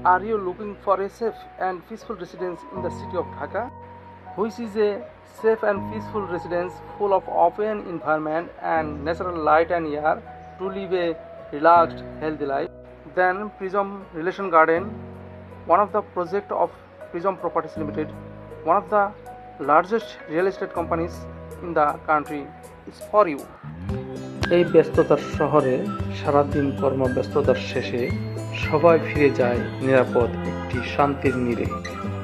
Are you looking for a safe and peaceful residence in the city of Dhaka, which is a safe and peaceful residence full of open environment and natural light and air to live a relaxed, healthy life? Then Prism Relation Garden, one of the project of Prism Properties Limited, one of the largest real estate companies in the country, is for you. এই ব্যস্ততার শহরে সারাদিন কর্মব্যস্ততার শেষে সবাই ফিরে যায় নিরাপদ একটি শান্তির নীড়ে।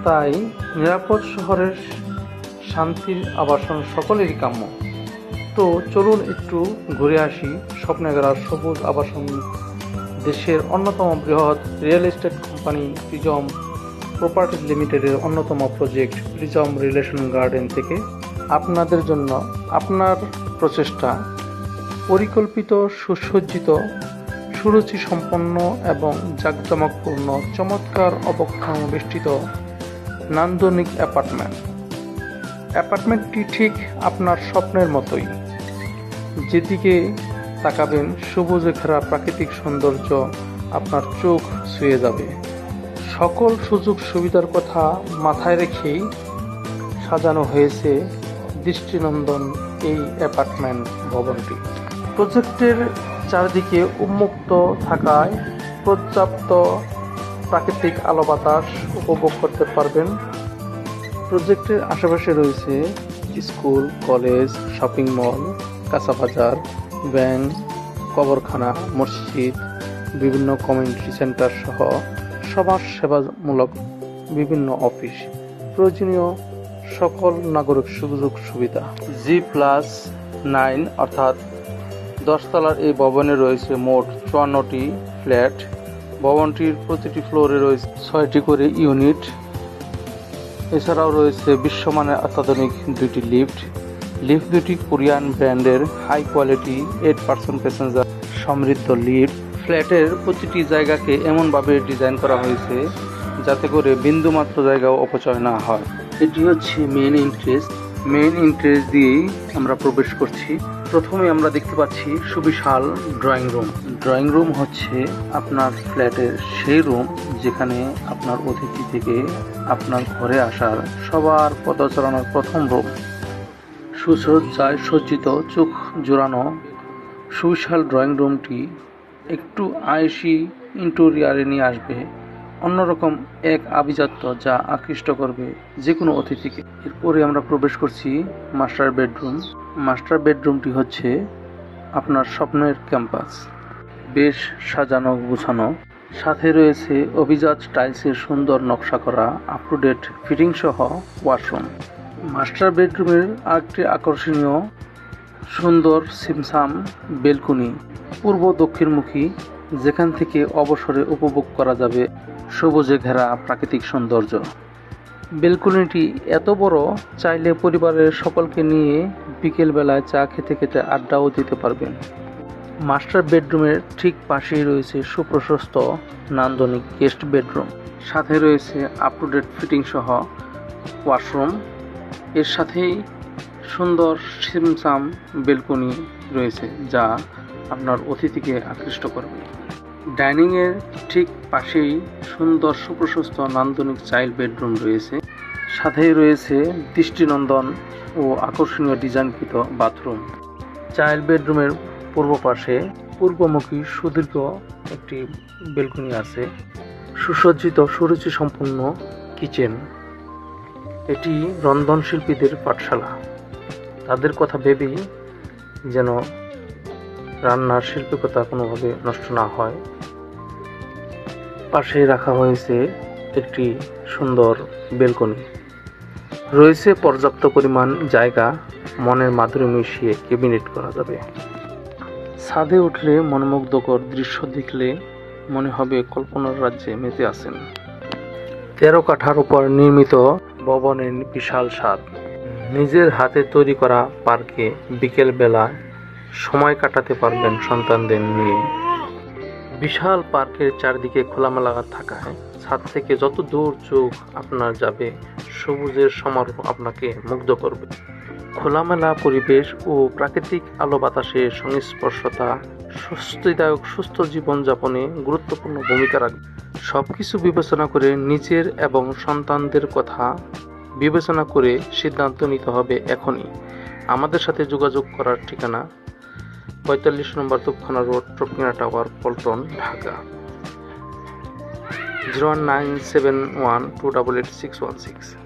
তাই নিরাপদ শহরের শান্তির আবাসন সকলেরই কাম্য। তো চলুন একটু ঘুরে আসি স্বপ্নগড়ার সবুজ আবাসন দেশের অন্যতম বৃহৎ real estate company prism properties লিমিটেডের অন্যতম প্রজেক্ট প্রিজম রিলেশন গার্ডেন থেকে আপনাদের জন্য আপনার প্রচেষ্টা পরিকল্পিত, সুসজ্জিত, সুরুচি সম্পন্ন এবং জাঁকজমকপূর্ণ চমৎকার অবকাঠামো বেষ্টিত নান্দনিক অ্যাপার্টমেন্টটি ঠিক আপনার স্বপ্নের মতোই। যেদিকে তাকাবেন সবুজে ঘেরা প্রাকৃতিক সৌন্দর্য আপনার চোখ ছুঁয়ে যাবে। সকল সুযোগ সুবিধার কথা মাথায় রেখেই সাজানো হয়েছে দৃষ্টিনন্দন এই অ্যাপার্টমেন্ট ভবনটি। প্রজেক্টের চারদিকে উন্মুক্ত থাকায় পর্যাপ্ত প্রাকৃতিক আলো বাতাস উপভোগ করতে পারবেন। প্রজেক্টের আশেপাশে রয়েছে স্কুল, কলেজ, শপিং মল, কাঁচা বাজার, ব্যাংক, কবরখানা, মসজিদ, বিভিন্ন কমিউনিটি সেন্টার সহ সমাজ সেবামূলক বিভিন্ন অফিস, প্রয়োজনীয় সকল নাগরিক সুযোগ সুবিধা। G+9 অর্থাৎ 10 তলার এই ভবনে রয়েছে মোট 54টি ফ্ল্যাট। ভবনটির প্রতিটি ফ্লোরে রয়েছে 6টি করে ইউনিট। এছাড়াও রয়েছে বিশ্বমানের অত্যাধুনিক 2টি লিফট দুটি কোরিয়ান ব্র্যান্ডের হাই কোয়ালিটি 8% প্যাসেঞ্জার সমৃদ্ধ লিফট। ফ্ল্যাটের প্রতিটি জায়গাকে এমনভাবে ডিজাইন করা হয়েছে যাতে করে বিন্দুমাত্র জায়গাও অপচয় না হয়। এটি হচ্ছে মেইন এন্ট্রেন্স দিয়েই আমরা প্রবেশ করছি। প্রথমে আমরা দেখতে পাচ্ছি সুবিশাল ড্রয়িং রুম হচ্ছে আপনার ফ্ল্যাটের সেই রুম যেখানে আপনার অতিথি থেকে আপনার ঘরে আসার সবার পদচারণার প্রথম রুম। সুসজ্জায় সজ্জিত, চোখ জোড়ানো সুবিশাল ড্রয়িং রুমটি একটু আয়েশি ইন্টেরিয়রে নিয়ে আসবে অন্যরকম এক আভিজাত্য যা আকৃষ্ট করবে যে কোনো অতিথিকে। এরপরে আমরা প্রবেশ করছি মাস্টার বেডরুমটি হচ্ছে আপনার স্বপ্নের ক্যাম্পাস, বেশ সাজানো গোছানো, সাথে রয়েছে অভিজাত টাইলসের সুন্দর নকশা করা আপ টু ডেট ফিটিং সহ ওয়াশরুম। মাস্টার বেডরুমের আরেকটি আকর্ষণীয় সুন্দর সিমসাম বেলকনি, পূর্ব দক্ষিণমুখী, যেখান থেকে অবসরে উপভোগ করা যাবে সবুজে ঘেরা প্রাকৃতিক সৌন্দর্য। বেলকনিটি এত বড়, চাইলে পরিবারের সকলকে নিয়ে বিকেল বেলায় চা খেতে খেতে আড্ডাও দিতে পারবেন। মাস্টার বেডরুমের ঠিক পাশেই রয়েছে সুপ্রশস্ত নান্দনিক গেস্ট বেডরুম, সাথে রয়েছে আপ টু ডেট ফিটিং সহ ওয়াশরুম। এর সাথেই সুন্দর সিমসাম বেলকনি রয়েছে যা আপনার অতিথিকে আকৃষ্ট করবে। ডাইনিংয়ের ঠিক পাশেই সুন্দর সুপ্রশস্ত নান্দনিক চাইল্ড বেডরুম রয়েছে, সাথেই রয়েছে দৃষ্টিনন্দন ও আকর্ষণীয় ডিজাইনকৃত বাথরুম। চাইল্ড বেডরুমের পূর্ব পাশে পূর্বমুখী সুদীর্ঘ একটি বেলকনি আছে, সুসজ্জিত সুরুচি সম্পন্ন কিচেন। এটি রন্ধনশিল্পীদের পাঠশালা, তাদের কথা ভেবেই যেন রান্নার শিল্পকতা কোনোভাবে নষ্ট না হয়। পাশে রাখা হয়েছে একটি সুন্দর বেলকনি, রয়েছে পর্যাপ্ত পরিমাণ জায়গা, মনের মাধুরী মিশিয়ে ক্যাবিনেট করা যাবে। ছাদে উঠলে মনোমুগ্ধকর দৃশ্য দেখলে মনে হবে কল্পনার রাজ্যে মেতে আছেন। 13 কাঠার উপর নির্মিত ভবনের বিশাল ছাদ, নিজের হাতে তৈরি করা পার্কে বিকেল বেলা সময় কাটাতে পারবেন সন্তানদের নিয়ে। বিশাল পার্কের চারদিকে খোলামেলা থাকায় ছাদ থেকে যত দূর চোখ আপনার যাবে সবুজের সমারোহ আপনাকে মুগ্ধ করবে। খোলামেলা পরিবেশ ও প্রাকৃতিক আলো বাতাসের সংস্পর্শতা স্বস্তিদায়ক সুস্থ জীবনযাপনে গুরুত্বপূর্ণ ভূমিকা রাখবে। সবকিছু বিবেচনা করে নিজের এবং সন্তানদের কথা বিবেচনা করে সিদ্ধান্ত নিতে হবে এখনই। আমাদের সাথে যোগাযোগ করার ঠিকানা ৪৫ নম্বর তোপখানা রোড, ট্রপিনা টাওয়ার, পল্টন, ঢাকা। 01971288616।